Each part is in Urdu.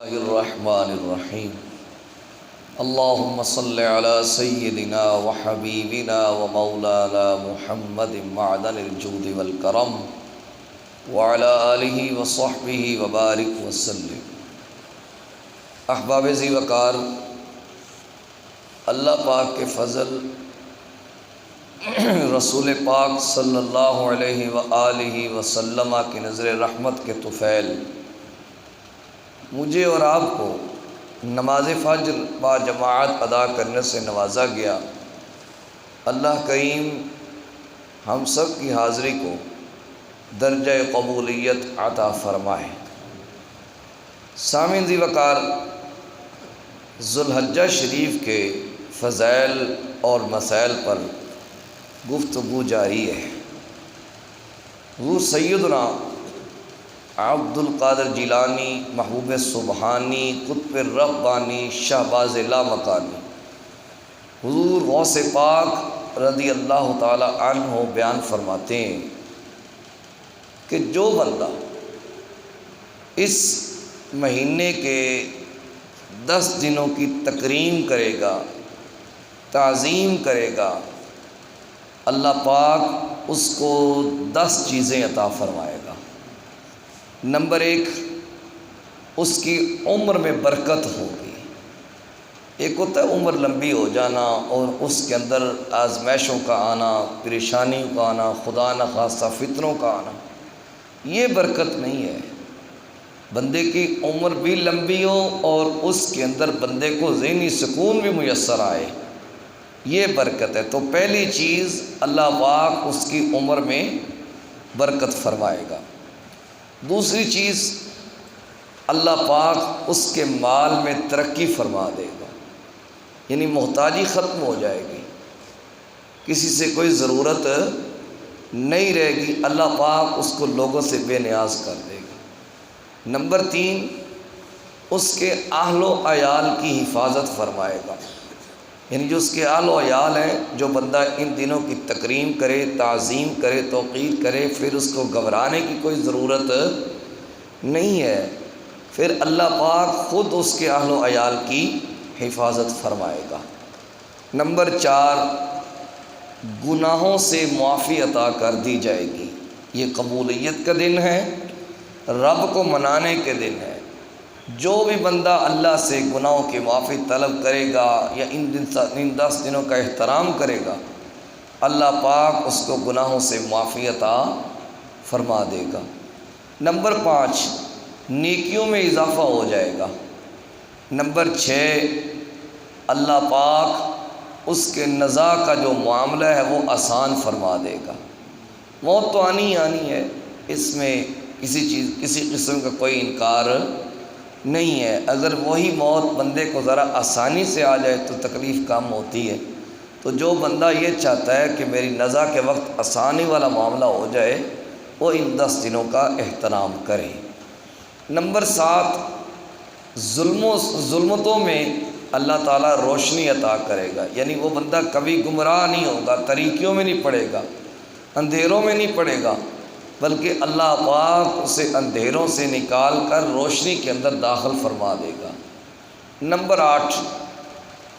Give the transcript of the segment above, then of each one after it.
اللہ الرحمن الرحیم اللہم صل علی سیدنا و حبیبنا و مولانا محمد معدن الجود والکرم وعلی آلہ و صحبہ وبارک وسلم۔ احباب ذی وقار، اللہ پاک کے فضل، رسول پاک صلی اللہ علیہ وآلہ وسلم کی نظر رحمت کے طفیل مجھے اور آپ کو نماز فجر با جماعت ادا کرنے سے نوازا گیا۔ اللہ کریم ہم سب کی حاضری کو درجہ قبولیت عطا فرمائے۔ سامعین ذی وقار، ذوالحجہ شریف کے فضائل اور مسائل پر گفتگو جاری ہے۔ حضور سیدنا عبد القادر جیلانی، محبوب سبحانی، قطب ربانی، شہباز لامکانی، حضور غوث پاک رضی اللہ تعالی عنہ بیان فرماتے ہیں کہ جو بندہ اس مہینے کے 10 دنوں کی تکریم کرے گا، تعظیم کرے گا، اللہ پاک اس کو 10 چیزیں عطا فرمائے گا۔ نمبر 1، اس کی عمر میں برکت ہوگی۔ ایک ہوتا ہے عمر لمبی ہو جانا اور اس کے اندر آزمائشوں کا آنا، پریشانیوں کا آنا، خدا نخواستہ فتنوں کا آنا، یہ برکت نہیں ہے۔ بندے کی عمر بھی لمبی ہو اور اس کے اندر بندے کو ذہنی سکون بھی میسر آئے، یہ برکت ہے۔ تو پہلی چیز، اللہ پاک اس کی عمر میں برکت فرمائے گا۔ دوسری چیز، اللہ پاک اس کے مال میں ترقی فرما دے گا، یعنی محتاجی ختم ہو جائے گی، کسی سے کوئی ضرورت نہیں رہے گی، اللہ پاک اس کو لوگوں سے بے نیاز کر دے گا۔ نمبر 3، اس کے اہل و عیال کی حفاظت فرمائے گا، یعنی جو اس کے اہل و عیال ہیں، جو بندہ ان دنوں کی تکریم کرے، تعظیم کرے، توقیر کرے، پھر اس کو گھبرانے کی کوئی ضرورت نہیں ہے، پھر اللہ پاک خود اس کے اہل و عیال کی حفاظت فرمائے گا۔ نمبر 4، گناہوں سے معافی عطا کر دی جائے گی۔ یہ قبولیت کا دن ہے، رب کو منانے کے دن ہے۔ جو بھی بندہ اللہ سے گناہوں کی معافی طلب کرے گا یا ان 10 دنوں کا احترام کرے گا، اللہ پاک اس کو گناہوں سے معافی عطا فرما دے گا۔ نمبر 5، نیکیوں میں اضافہ ہو جائے گا۔ نمبر 6، اللہ پاک اس کے نزا کا جو معاملہ ہے وہ آسان فرما دے گا۔ موت تو آنی ہے، اس میں کسی قسم کا کوئی انکار نہیں ہے۔ اگر وہی موت بندے کو ذرا آسانی سے آ جائے تو تکلیف کم ہوتی ہے۔ تو جو بندہ یہ چاہتا ہے کہ میری نزا کے وقت آسانی والا معاملہ ہو جائے، وہ ان 10 دنوں کا احترام کرے۔ نمبر 7، ظلمتوں میں اللہ تعالیٰ روشنی عطا کرے گا، یعنی وہ بندہ کبھی گمراہ نہیں ہوگا، طریقوں میں نہیں پڑے گا، اندھیروں میں نہیں پڑے گا، بلکہ اللہ پاک اسے اندھیروں سے نکال کر روشنی کے اندر داخل فرما دے گا۔ نمبر 8،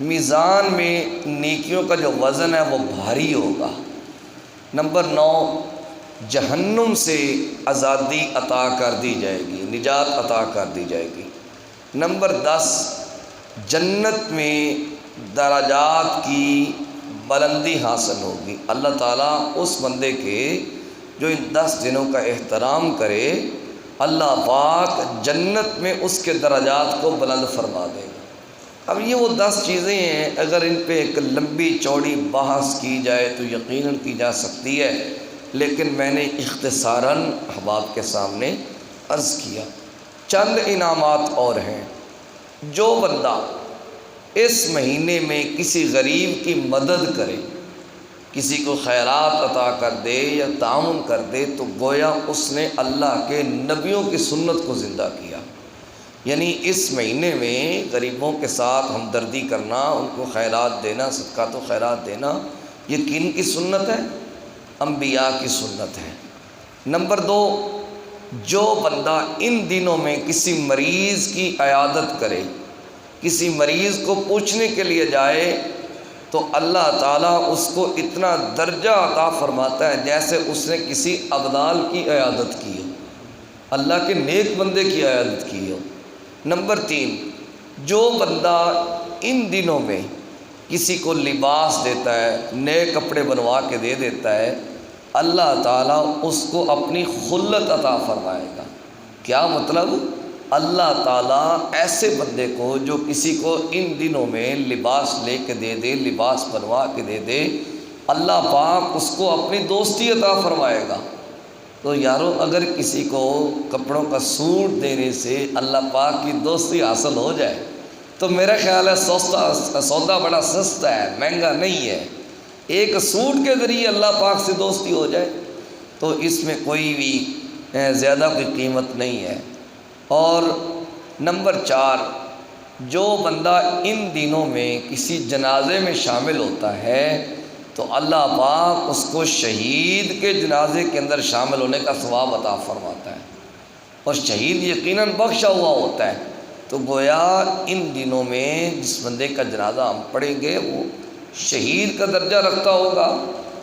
میزان میں نیکیوں کا جو وزن ہے وہ بھاری ہوگا۔ نمبر 9، جہنم سے آزادی عطا کر دی جائے گی، نجات عطا کر دی جائے گی۔ نمبر 10، جنت میں درجات کی بلندی حاصل ہوگی۔ اللہ تعالیٰ اس بندے کے جو ان 10 دنوں کا احترام کرے، اللہ پاک جنت میں اس کے درجات کو بلند فرما دے گا۔ اب یہ وہ 10 چیزیں ہیں، اگر ان پہ ایک لمبی چوڑی بحث کی جائے تو یقیناً کی جا سکتی ہے، لیکن میں نے اختصاراً احباب کے سامنے عرض کیا۔ چند انعامات اور ہیں۔ جو بندہ اس مہینے میں کسی غریب کی مدد کرے، کسی کو خیرات عطا کر دے یا تعاون کر دے، تو گویا اس نے اللہ کے نبیوں کی سنت کو زندہ کیا۔ یعنی اس مہینے میں غریبوں کے ساتھ ہمدردی کرنا، ان کو خیرات دینا، صدقات و خیرات دینا، یہ کن کی سنت ہے؟ انبیاء کی سنت ہے۔ نمبر 2، جو بندہ ان دنوں میں کسی مریض کی عیادت کرے، کسی مریض کو پوچھنے کے لیے جائے، تو اللہ تعالیٰ اس کو اتنا درجہ عطا فرماتا ہے جیسے اس نے کسی ابدال کی عیادت کی ہو، اللہ کے نیک بندے کی عیادت کی ہو۔ نمبر 3، جو بندہ ان دنوں میں کسی کو لباس دیتا ہے، نئے کپڑے بنوا کے دے دیتا ہے، اللہ تعالیٰ اس کو اپنی خلت عطا فرمائے گا۔ کیا مطلب؟ اللہ تعالیٰ ایسے بندے کو جو کسی کو ان دنوں میں لباس لے کے دے دے، لباس بنوا کے دے دے، اللہ پاک اس کو اپنی دوستی عطا فرمائے گا۔ تو یارو، اگر کسی کو کپڑوں کا سوٹ دینے سے اللہ پاک کی دوستی حاصل ہو جائے تو میرا خیال ہے سودا بڑا سستا ہے، مہنگا نہیں ہے۔ ایک سوٹ کے ذریعے اللہ پاک سے دوستی ہو جائے تو اس میں کوئی بھی زیادہ کوئی قیمت نہیں ہے۔ اور نمبر 4، جو بندہ ان دنوں میں کسی جنازے میں شامل ہوتا ہے تو اللہ پاک اس کو شہید کے جنازے کے اندر شامل ہونے کا ثواب عطا فرماتا ہے، اور شہید یقیناً بخشا ہوا ہوتا ہے۔ تو گویا ان دنوں میں جس بندے کا جنازہ ہم پڑھیں گے وہ شہید کا درجہ رکھتا ہوگا،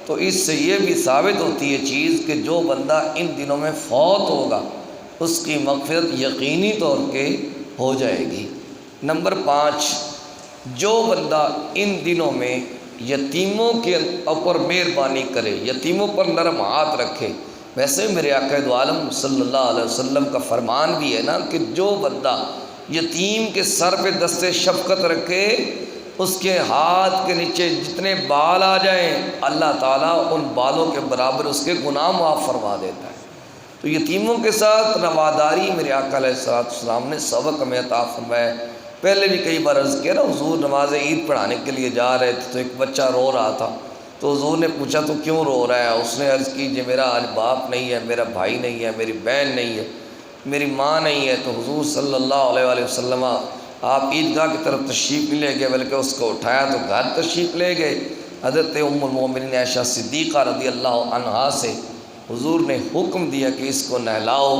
تو اس سے یہ بھی ثابت ہوتی ہے چیز کہ جو بندہ ان دنوں میں فوت ہوگا اس کی مغفرت یقینی طور پہ ہو جائے گی۔ نمبر 5، جو بندہ ان دنوں میں یتیموں کے اوپر مہربانی کرے، یتیموں پر نرم ہاتھ رکھے۔ ویسے میرے آقا دو عالم صلی اللہ علیہ وسلم کا فرمان بھی ہے نا کہ جو بندہ یتیم کے سر پہ دست شفقت رکھے، اس کے ہاتھ کے نیچے جتنے بال آ جائیں اللہ تعالیٰ ان بالوں کے برابر اس کے گناہ معاف فرما دیتا ہے۔ تو یتیموں کے ساتھ رواداری میرے آقا علیہ السلام نے سبق ہمیں عطا فرمایا۔ پہلے بھی کئی بار عرض کیا نا، حضور نماز عید پڑھانے کے لیے جا رہے تھے تو ایک بچہ رو رہا تھا، تو حضور نے پوچھا تو کیوں رو رہا ہے؟ اس نے عرض کی جی میرا آج باپ نہیں ہے، میرا بھائی نہیں ہے، میری بہن نہیں ہے، میری ماں نہیں ہے۔ تو حضور صلی اللہ علیہ وآلہ وسلم آپ عیدگاہ کی طرف تشریف نہیں لے گئے بلکہ اس کو اٹھایا تو گھر تشریف لے گئے۔ حضرت ام المومنین عائشہ صدیقہ رضی اللہ عنہا سے حضور نے حکم دیا کہ اس کو نہلاؤ۔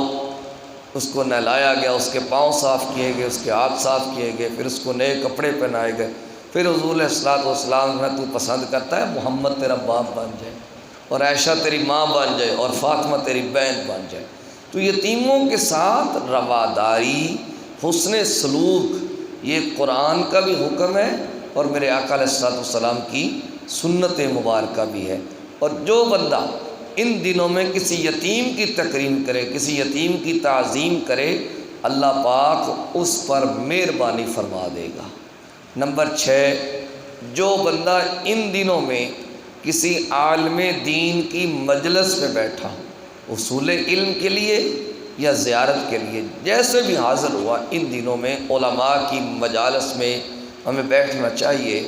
اس کو نہلایا گیا، اس کے پاؤں صاف کیے گئے، اس کے ہاتھ صاف کیے گئے، پھر اس کو نئے کپڑے پہنائے گئے۔ پھر حضور علیہ الصلوۃ نے تو پسند کرتا ہے محمد تیرا باپ بن جائے، اور عائشہ تیری ماں بن جائے، اور فاطمہ تیری بہن بن جائے۔ تو یتیموں کے ساتھ رواداری، حسن سلوک، یہ قرآن کا بھی حکم ہے اور میرے آقا علیہ السلام کی سنت مبارکہ بھی ہے۔ اور جو بندہ ان دنوں میں کسی یتیم کی تکریم کرے، کسی یتیم کی تعظیم کرے، اللہ پاک اس پر مہربانی فرما دے گا۔ نمبر 6، جو بندہ ان دنوں میں کسی عالم دین کی مجلس میں بیٹھا، اصول علم کے لیے یا زیارت کے لیے، جیسے بھی حاضر ہوا، ان دنوں میں علماء کی مجالس میں ہمیں بیٹھنا چاہیے۔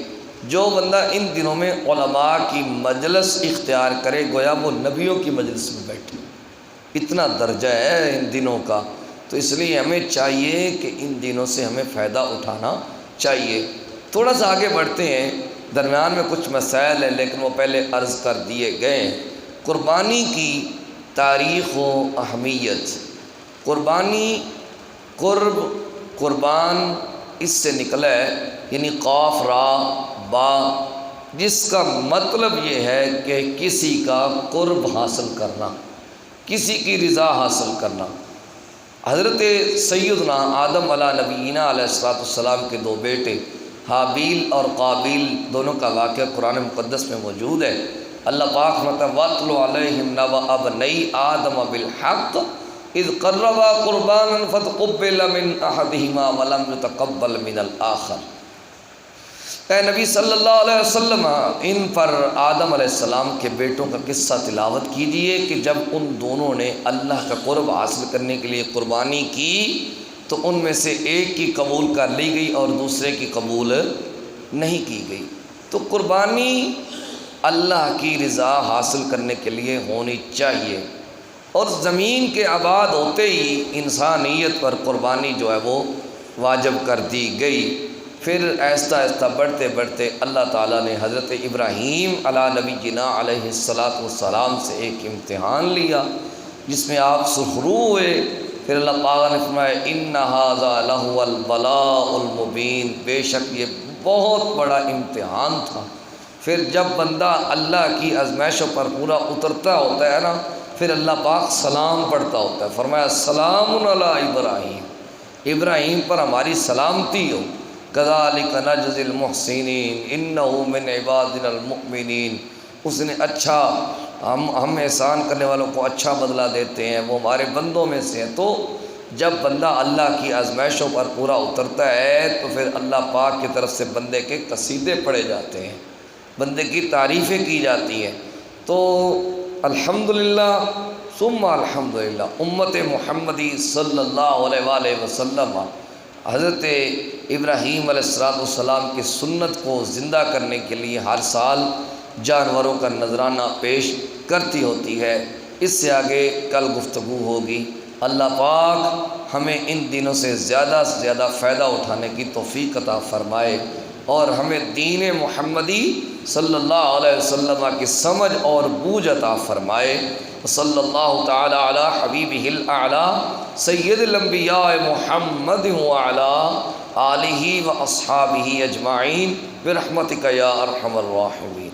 جو بندہ ان دنوں میں علماء کی مجلس اختیار کرے گویا وہ نبیوں کی مجلس میں بیٹھے، اتنا درجہ ہے ان دنوں کا۔ تو اس لیے ہمیں چاہیے کہ ان دنوں سے ہمیں فائدہ اٹھانا چاہیے۔ تھوڑا سا آگے بڑھتے ہیں، درمیان میں کچھ مسائل ہیں لیکن وہ پہلے عرض کر دیے گئے۔ قربانی کی تاریخ و اہمیت۔ قربانی، قرب، قربان اس سے نکلا ہے، یعنی قاف را با، جس کا مطلب یہ ہے کہ کسی کا قرب حاصل کرنا، کسی کی رضا حاصل کرنا۔ حضرت سیدنا آدم علیہ نبینا علیہ السلام کے دو بیٹے حابیل اور قابیل دونوں کا واقعہ قرآن مقدس میں موجود ہے۔ اللہ پاک وَاتْلُ عَلَيْهِمْ نَبَأَ ابْنَيْ آدَمَ بِالْحَقِّ اِذْ قَرَّبَا قُرْبَانًا فَتُقُبِّلَ مِنْ أَحَدِهِمَا وَلَمْ يُتَقَبَّلْ مِنَ الْآخَرِ۔ اے نبی صلی اللہ علیہ وسلم، ان پر آدم علیہ السلام کے بیٹوں کا قصہ تلاوت کیجئے کہ جب ان دونوں نے اللہ کا قرب حاصل کرنے کے لیے قربانی کی تو ان میں سے ایک کی قبول کر لی گئی اور دوسرے کی قبول نہیں کی گئی۔ تو قربانی اللہ کی رضا حاصل کرنے کے لیے ہونی چاہیے، اور زمین کے آباد ہوتے ہی انسانیت پر قربانی جو ہے وہ واجب کر دی گئی۔ پھر آہستہ آہستہ بڑھتے بڑھتے اللہ تعالیٰ نے حضرت ابراہیم علیہ نبی جنا علیہ السلام سے ایک امتحان لیا جس میں آپ سرخرو ہوئے، پھر اللہ پاک نے فرمایا ان ھذا لہو البلاء المبین، بے شک یہ بہت بڑا امتحان تھا۔ پھر جب بندہ اللہ کی آزمائشوں پر پورا اترتا ہوتا ہے نا، پھر اللہ پاک سلام پڑھتا ہوتا ہے، فرمایا سلام علی ابراہیم، ابراہیم پر ہماری سلامتی ہو، کذالک نجزی المحسنین انہ من عبادنا المؤمنین، اس نے اچھا ہم احسان کرنے والوں کو اچھا بدلہ دیتے ہیں، وہ ہمارے بندوں میں سے ہیں۔ تو جب بندہ اللہ کی آزمائشوں پر پورا اترتا ہے تو پھر اللہ پاک کی طرف سے بندے کے قصیدے پڑھے جاتے ہیں، بندے کی تعریفیں کی جاتی ہیں۔ تو الحمدللہ ثم الحمدللہ، امت محمدی صلی اللہ علیہ وآلہ وسلم حضرت ابراہیم علیہ السلام کی سنت کو زندہ کرنے کے لیے ہر سال جانوروں کا نذرانہ پیش کرتی ہوتی ہے۔ اس سے آگے کل گفتگو ہوگی۔ اللہ پاک ہمیں ان دنوں سے زیادہ فائدہ اٹھانے کی توفیق عطا فرمائے، اور ہمیں دین محمدی صلی اللہ علیہ وسلم کی سمجھ اور بوجھ عطا فرمائے۔ صلی اللہ تعالی علی حبیبہ الاعلی سید الانبیاء محمد وعلی آلہ و اصحابہ اجمعین برحمتک یا ارحم الراحمین۔